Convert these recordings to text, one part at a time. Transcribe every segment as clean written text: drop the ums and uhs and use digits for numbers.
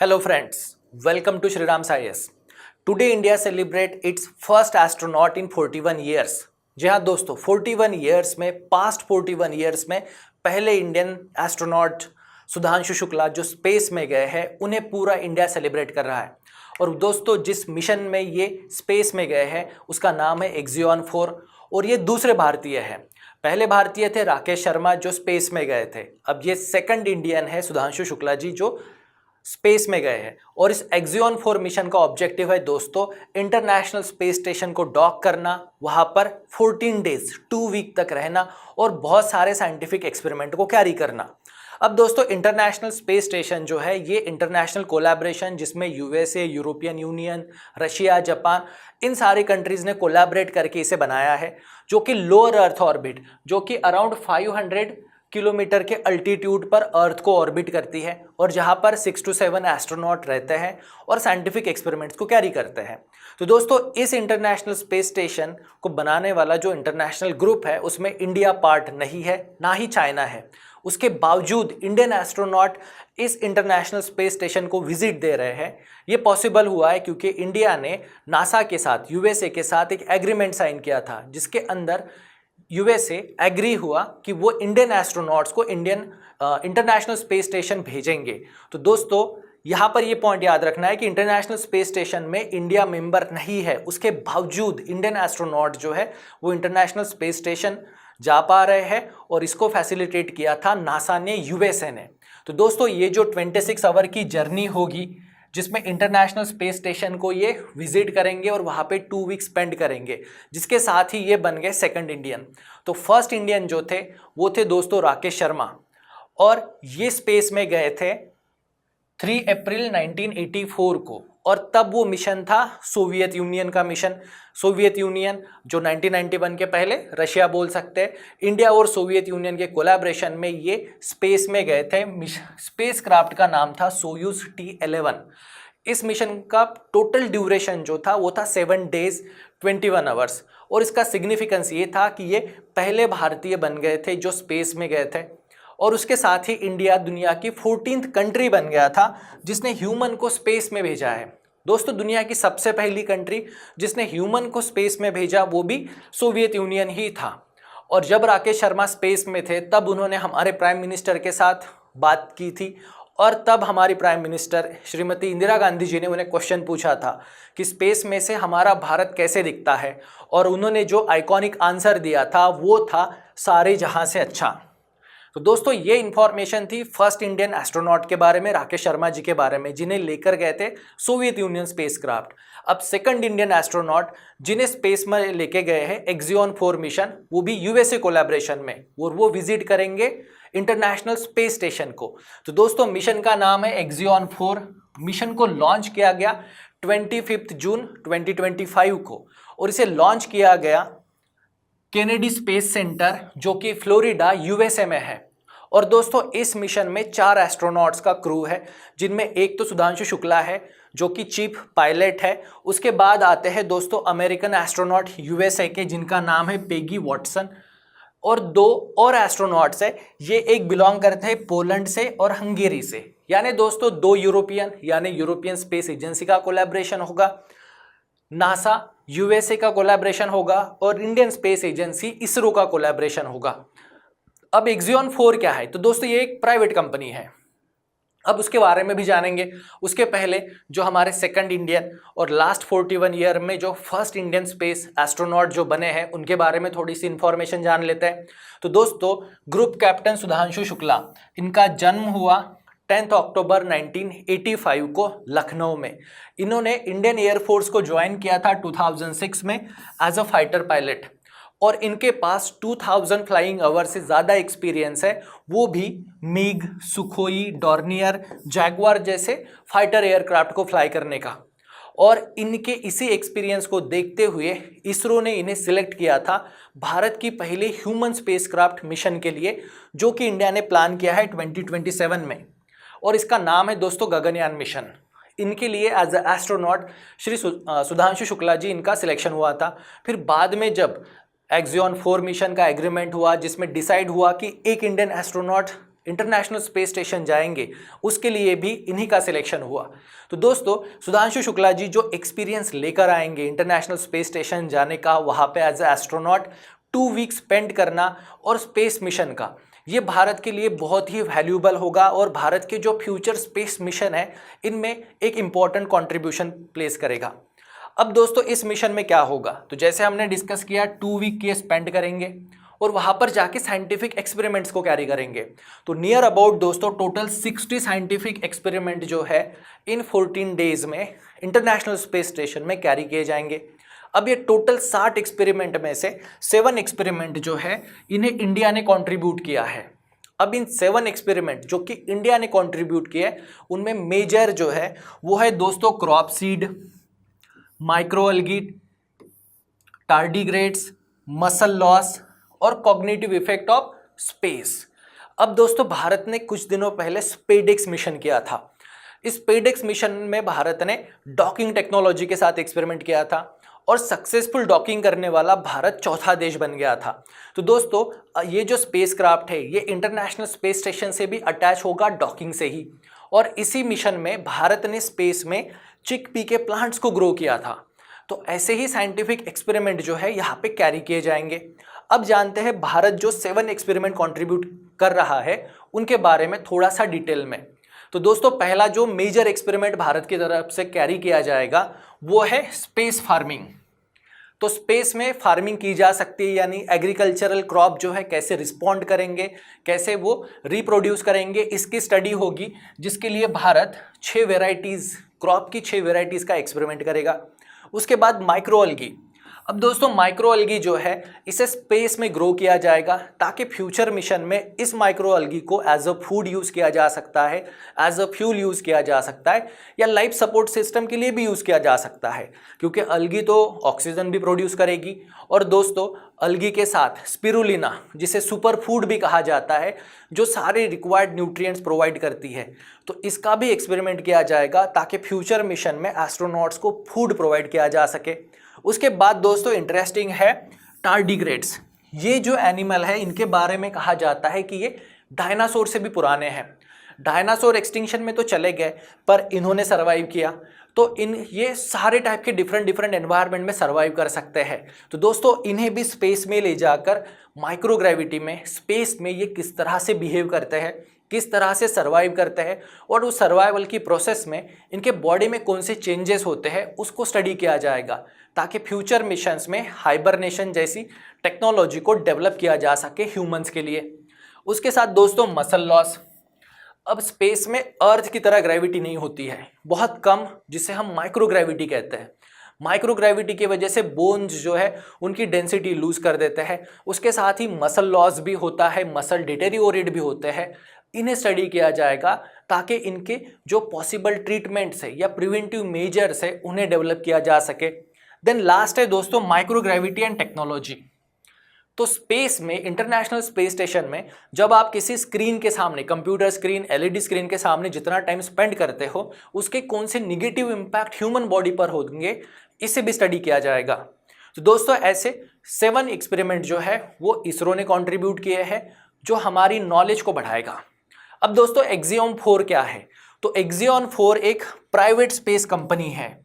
Hello friends, welcome to Shri Ram Science. Today India celebrate its first astronaut in 41 years. जी हाँ दोस्तों, 41 years में past 41 years में पहले Indian astronaut Sudhanshu Shukla जो space में गए हैं उन्हें पूरा इंडिया सेलिब्रेट कर रहा है। और दोस्तों जिस मिशन में ये स्पेस में गए हैं उसका नाम है एक्सियन 4 और ये दूसरे भारतीय हैं। पहले भारतीय थे राकेश शर्मा जो स्पेस में गए थे, अब ये सेकंड इंडियन है सुधांशु शुक्ला जी जो स्पेस में गए हैं। और इस एक्सियन 4 मिशन का ऑब्जेक्टिव है दोस्तों इंटरनेशनल स्पेस स्टेशन को डॉक करना, वहां पर 14 डेज 2 वीक तक रहना और बहुत सारे साइंटिफिक एक्सपेरिमेंट को कैरी करना। अब दोस्तों इंटरनेशनल स्पेस स्टेशन जो है ये इंटरनेशनल कोलैबोरेशन जिसमें USA, European Union, Russia, Japan इन सारी कंट्रीज ने कोलैबोरेट करके इसे बनाया है, जो कि लोअर अर्थ ऑर्बिट जो कि अराउंड 500 किलोमीटर के अल्टीट्यूड पर अर्थ को ऑर्बिट करती है और जहां पर 6 to 7 एस्ट्रोनॉट रहते हैं और साइंटिफिक एक्सपेरिमेंट्स को कैरी करते हैं। तो दोस्तों इस इंटरनेशनल स्पेस स्टेशन को बनाने वाला जो इंटरनेशनल ग्रुप है उसमें इंडिया पार्ट नहीं है, ना ही चाइना है। उसके बावजूद इंडियन एस्ट्रोनॉट इस इंटरनेशनल स्पेस स्टेशन को विजिट दे रहे हैं। ये पॉसिबल हुआ है क्योंकि इंडिया ने नासा के साथ, यूएसए के साथ एक एग्रीमेंट साइन किया था जिसके अंदर यूएसए एग्री हुआ कि वो इंडियन एस्ट्रोनॉट्स को इंटरनेशनल स्पेस स्टेशन भेजेंगे। तो दोस्तों यहाँ पर ये पॉइंट याद रखना है कि इंटरनेशनल स्पेस स्टेशन में इंडिया मेंबर नहीं है, उसके बावजूद इंडियन एस्ट्रोनॉट जो है वो इंटरनेशनल स्पेस स्टेशन जा पा रहे हैं और इसको फैसिलिटेट किया था नासा ने, यूएसए ने। तो दोस्तों ये जो 26 आवर की जर्नी होगी जिसमें इंटरनेशनल स्पेस स्टेशन को ये विजिट करेंगे और वहाँ पे 2 वीक स्पेंड करेंगे, जिसके साथ ही ये बन गए सेकंड इंडियन। तो फर्स्ट इंडियन जो थे वो थे दोस्तों राकेश शर्मा और ये स्पेस में गए थे 3 अप्रैल 1984 को और तब वो मिशन था सोवियत यूनियन का मिशन। सोवियत यूनियन जो 1991 के पहले रशिया बोल सकते हैं, इंडिया और सोवियत यूनियन के कोलैबोरेशन में ये स्पेस में गए थे। स्पेस क्राफ्ट का नाम था सोयूज T11। इस मिशन का टोटल ड्यूरेशन जो था वो था 7 days 21 आवर्स और इसका सिग्निफिकेंस ये था कि ये पहले भारतीय बन गए थे जो स्पेस में गए थे और उसके साथ ही इंडिया दुनिया की 14th कंट्री बन गया था जिसने ह्यूमन को स्पेस में भेजा है। दोस्तों दुनिया की सबसे पहली कंट्री जिसने ह्यूमन को स्पेस में भेजा वो भी सोवियत यूनियन ही था। और जब राकेश शर्मा स्पेस में थे तब उन्होंने हमारे प्राइम मिनिस्टर के साथ बात की थी और तब हमारी प्राइम मिनिस्टर श्रीमती इंदिरा गांधी जी ने उन्हें क्वेश्चन पूछा था कि स्पेस में से हमारा भारत कैसे दिखता है, और उन्होंने जो आइकॉनिक आंसर दिया था वो था सारे जहां से अच्छा। तो दोस्तों ये इंफॉर्मेशन थी फर्स्ट इंडियन एस्ट्रोनॉट के बारे में, राकेश शर्मा जी के बारे में, जिन्हें लेकर गए थे सोवियत यूनियन स्पेसक्राफ्ट। अब सेकंड इंडियन एस्ट्रोनॉट जिन्हें स्पेस में लेके गए हैं एक्सियन 4 मिशन, वो भी यूएसए कोलैबोरेशन में, और वो विजिट करेंगे इंटरनेशनल स्पेस स्टेशन को। तो दोस्तों मिशन का नाम है एक्सियन 4। मिशन को लॉन्च किया गया 25 जून 2025 को और इसे लॉन्च किया गया केनेडी स्पेस सेंटर जो कि फ्लोरिडा यूएसए में है। और दोस्तों इस मिशन में 4 एस्ट्रोनॉट्स का क्रू है, जिनमें एक तो सुधांशु शुक्ला है जो कि चीफ पायलट है। उसके बाद आते हैं दोस्तों अमेरिकन एस्ट्रोनॉट यूएसए के जिनका नाम है पेगी वॉटसन, और 2 और एस्ट्रोनॉट्स है। ये एक बिलोंग करते हैं पोलैंड से और हंगेरी से, यानी दोस्तों 2 यूरोपियन, यानी यूरोपियन स्पेस एजेंसी का कोलैबोरेशन होगा, नासा यूएसए का कोलैबोरेशन होगा और इंडियन स्पेस एजेंसी इसरो का कोलैबोरेशन होगा। अब एक्सियन 4 क्या है? तो दोस्तों ये एक प्राइवेट कंपनी है, अब उसके बारे में भी जानेंगे। उसके पहले जो हमारे सेकंड इंडियन और लास्ट 41 ईयर में जो फर्स्ट इंडियन स्पेस एस्ट्रोनॉट जो बने हैं उनके बारे में थोड़ी सी इंफॉर्मेशन जान लेते हैं। तो दोस्तों ग्रुप कैप्टन सुधांशु शुक्ला, इनका जन्म हुआ 10 अक्टूबर 1985 को लखनऊ में। इन्होंने इंडियन एयरफोर्स को ज्वाइन किया था 2006 में एज अ फाइटर पायलट, और इनके पास 2000 फ्लाइंग आवर से ज़्यादा एक्सपीरियंस है, वो भी मिग, सुखोई, डॉर्नियर, जैगवार जैसे फाइटर एयरक्राफ्ट को फ्लाई करने का। और इनके इसी एक्सपीरियंस को देखते हुए इसरो ने इन्हें सिलेक्ट किया था भारत की पहले ह्यूमन स्पेसक्राफ्ट मिशन के लिए, जो कि इंडिया ने प्लान किया है 2027 में, और इसका नाम है दोस्तों गगनयान मिशन। इनके लिए as a astronaut Shri Sudhanshu Shukla ji इनका सिलेक्शन हुआ था। फिर बाद में जब एक्सियन 4 मिशन का एग्रीमेंट हुआ जिसमें डिसाइड हुआ कि एक Indian astronaut international space station जाएंगे, उसके लिए भी इन्हीं का सिलेक्शन हुआ। तो दोस्तों सुधांशु शुक्ला जी जो एक्सपीरियंस लेकर आएंगे इंटरनेशनल स्पेस स्टेशन जाने का, वहाँ पे as a astronaut 2 week spend करना और स्पेस मिशन का, ये भारत के लिए बहुत ही वैल्यूएबल होगा और भारत के जो फ्यूचर स्पेस मिशन है इनमें एक इम्पॉर्टेंट कंट्रीब्यूशन प्लेस करेगा। अब दोस्तों इस मिशन में क्या होगा, तो जैसे हमने डिस्कस किया 2 वीक के स्पेंड करेंगे और वहाँ पर जाके साइंटिफिक एक्सपेरिमेंट्स को कैरी करेंगे। तो नियर अबाउट दोस्तों टोटल 60 साइंटिफिक एक्सपेरिमेंट जो है इन 14 डेज में इंटरनेशनल स्पेस स्टेशन में कैरी किए जाएंगे। अब ये टोटल 60 एक्सपेरिमेंट में से 7 एक्सपेरिमेंट जो है इन्हें इंडिया ने कंट्रीब्यूट किया है। अब इन 7 एक्सपेरिमेंट जो कि इंडिया ने कंट्रीब्यूट किए उनमें मेजर जो है वो है दोस्तों crop seed, microalgae, tardigrades, muscle loss और कॉग्निटिव इफेक्ट ऑफ स्पेस। अब दोस्तों भारत ने कुछ दिनों पहले स्पेडेक्स मिशन किया था। इस स्पेडेक्स मिशन में भारत ने डॉकिंग टेक्नोलॉजी के साथ एक्सपेरिमेंट किया था और सक्सेसफुल डॉकिंग करने वाला भारत चौथा देश बन गया था। तो दोस्तों ये जो स्पेसक्राफ्ट है ये इंटरनेशनल स्पेस स्टेशन से भी अटैच होगा डॉकिंग से ही, और इसी मिशन में भारत ने स्पेस में चिकपी के प्लांट्स को ग्रो किया था। तो ऐसे ही साइंटिफिक एक्सपेरिमेंट जो है यहाँ पे कैरी किए जाएंगे। अब जानते हैं भारत जो 7 एक्सपेरिमेंट कंट्रीब्यूट कर रहा है उनके बारे में थोड़ा सा डिटेल में। तो दोस्तों पहला जो मेजर एक्सपेरिमेंट भारत की तरफ से कैरी किया जाएगा वो है स्पेस फार्मिंग। तो स्पेस में फार्मिंग की जा सकती है, यानी एग्रीकल्चरल क्रॉप जो है कैसे रिस्पॉन्ड करेंगे, कैसे वो रिप्रोड्यूस करेंगे, इसकी स्टडी होगी, जिसके लिए भारत 6 वेराइटीज़ क्रॉप की 6 वेराइटीज़ का एक्सपेरिमेंट करेगा। उसके बाद माइक्रोअल्गी। अब दोस्तों माइक्रोअल्गी जो है इसे स्पेस में ग्रो किया जाएगा ताकि फ्यूचर मिशन में इस माइक्रोअल्गी को एज अ फूड यूज़ किया जा सकता है, एज अ फ्यूल यूज़ किया जा सकता है, या लाइफ सपोर्ट सिस्टम के लिए भी यूज़ किया जा सकता है, क्योंकि अल्गी तो ऑक्सीजन भी प्रोड्यूस करेगी। और दोस्तों अल्गी के साथ स्पिरुलिना जिसे सुपर फूड भी कहा जाता है, जो सारे रिक्वायर्ड न्यूट्रिएंट्स प्रोवाइड करती है, तो इसका भी एक्सपेरिमेंट किया जाएगा ताकि फ्यूचर मिशन में एस्ट्रोनॉट्स को फूड प्रोवाइड किया जा सके। उसके बाद दोस्तों इंटरेस्टिंग है टार्डिग्रेड्स। ये जो एनिमल है इनके बारे में कहा जाता है कि ये डायनासोर से भी पुराने हैं। डायनासोर एक्सटिंक्शन में तो चले गए पर इन्होंने सरवाइव किया, तो ये सारे टाइप के डिफरेंट एनवायरनमेंट में सरवाइव कर सकते हैं। तो दोस्तों इन्हें भी स्पेस में ले जाकर माइक्रोग्रेविटी में स्पेस में ये किस तरह से बिहेव करते हैं, किस तरह से सर्वाइव करते हैं, और उस सर्वाइवल की प्रोसेस में इनके बॉडी में कौन से चेंजेस होते हैं उसको स्टडी किया जाएगा, ताकि फ्यूचर मिशंस में हाइबरनेशन जैसी टेक्नोलॉजी को डेवलप किया जा सके ह्यूमंस के लिए। उसके साथ दोस्तों मसल लॉस। अब स्पेस में अर्थ की तरह ग्रेविटी नहीं होती है, बहुत कम, जिसे हम माइक्रोग्रेविटी कहते हैं। माइक्रोग्रेविटी की वजह से बोन्स जो है उनकी डेंसिटी लूज कर देते हैं। उसके साथ ही मसल लॉस भी होता है, मसल डिटेरियोरेट भी होते हैं। इन्हें स्टडी किया जाएगा ताकि इनके जो पॉसिबल ट्रीटमेंट्स है या प्रिवेंटिव मेजर्स है उन्हें डेवलप किया जा सके। देन लास्ट है दोस्तों माइक्रोग्रेविटी एंड टेक्नोलॉजी। तो स्पेस में इंटरनेशनल स्पेस स्टेशन में जब आप किसी स्क्रीन के सामने, कंप्यूटर स्क्रीन, एलईडी स्क्रीन के सामने जितना टाइम स्पेंड करते हो उसके कौन से निगेटिव इम्पैक्ट ह्यूमन बॉडी पर होंगे, इसे भी स्टडी किया जाएगा। तो दोस्तों ऐसे 7 एक्सपेरिमेंट जो है वो इसरो ने कंट्रीब्यूट किए हैं जो हमारी नॉलेज को बढ़ाएगा। अब दोस्तों एक्सियोम 4 क्या है, तो एक्सियोम 4 एक प्राइवेट स्पेस कंपनी है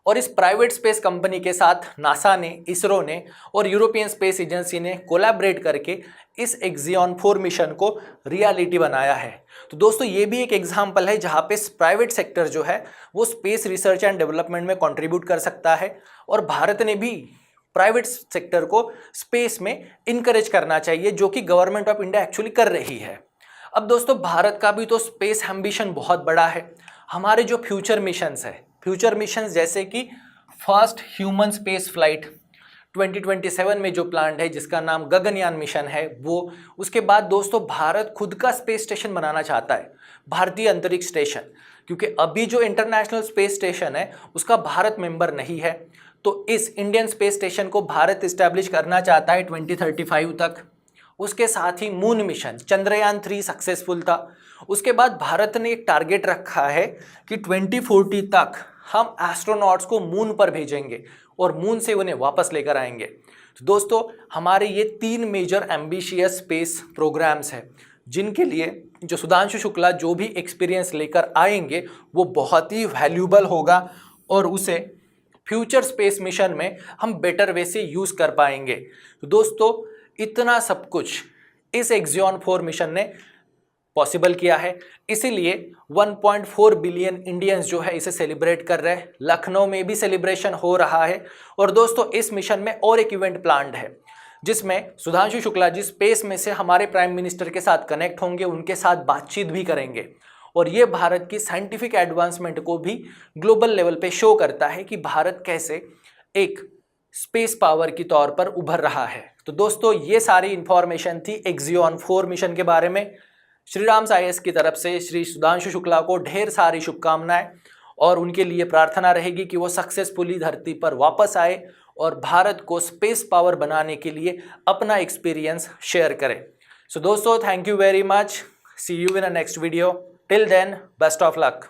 और इस प्राइवेट स्पेस कंपनी के साथ नासा ने, इसरो ने और यूरोपियन स्पेस एजेंसी ने कोलैबोरेट करके इस एक्सियोम 4 मिशन को रियलिटी बनाया है। तो दोस्तों ये भी एक एग्जांपल है जहाँ पे प्राइवेट सेक्टर जो है वो स्पेस रिसर्च एंड डेवलपमेंट में कंट्रीब्यूट कर सकता है, और भारत ने भी प्राइवेट सेक्टर को स्पेस में इनकरेज करना चाहिए, जो कि गवर्नमेंट ऑफ इंडिया एक्चुअली कर रही है। अब दोस्तों भारत का भी तो स्पेस एम्बिशन बहुत बड़ा है। हमारे जो फ्यूचर मिशंस है, फ्यूचर मिशंस जैसे कि फर्स्ट ह्यूमन स्पेस फ्लाइट 2027 में जो प्लान है जिसका नाम गगनयान मिशन है वो, उसके बाद दोस्तों भारत खुद का स्पेस स्टेशन बनाना चाहता है, भारतीय अंतरिक्ष स्टेशन, क्योंकि अभी जो इंटरनेशनल स्पेस स्टेशन है उसका भारत मेंबर नहीं है। तो इस इंडियन स्पेस स्टेशन को भारत इस्टेब्लिश करना चाहता है 2035 तक। उसके साथ ही मून मिशन चंद्रयान 3 सक्सेसफुल था। उसके बाद भारत ने एक टारगेट रखा है कि 2040 तक हम एस्ट्रोनॉट्स को मून पर भेजेंगे और मून से उन्हें वापस लेकर आएंगे। तो दोस्तों हमारे ये 3 मेजर एम्बिशियस स्पेस प्रोग्राम्स हैं जिनके लिए जो सुधांशु शुक्ला जो भी एक्सपीरियंस लेकर आएंगे वो बहुत ही वैल्यूबल होगा और उसे फ्यूचर स्पेस मिशन में हम बेटर वे से यूज़ कर पाएंगे। तो दोस्तों इतना सब कुछ इस एक्सियन 4 मिशन ने पॉसिबल किया है, इसीलिए 1.4 बिलियन इंडियंस जो है इसे सेलिब्रेट कर रहे हैं। लखनऊ में भी सेलिब्रेशन हो रहा है। और दोस्तों इस मिशन में और एक इवेंट प्लान्ड है जिसमें सुधांशु शुक्ला जी स्पेस में से हमारे प्राइम मिनिस्टर के साथ कनेक्ट होंगे, उनके साथ बातचीत भी करेंगे। और ये भारत की साइंटिफिक एडवांसमेंट को भी ग्लोबल लेवल पे शो करता है कि भारत कैसे एक स्पेस पावर की तौर पर उभर रहा है। तो दोस्तों ये सारी इंफॉर्मेशन थी एक्सियन 4 मिशन के बारे में। श्रीराम IAS की तरफ से श्री सुधांशु शुक्ला को ढेर सारी शुभकामनाएं और उनके लिए प्रार्थना रहेगी कि वो सक्सेसफुली धरती पर वापस आए और भारत को स्पेस पावर बनाने के लिए अपना एक्सपीरियंस शेयर करें। सो दोस्तों thank you very much, see you in a next video, till then best of luck.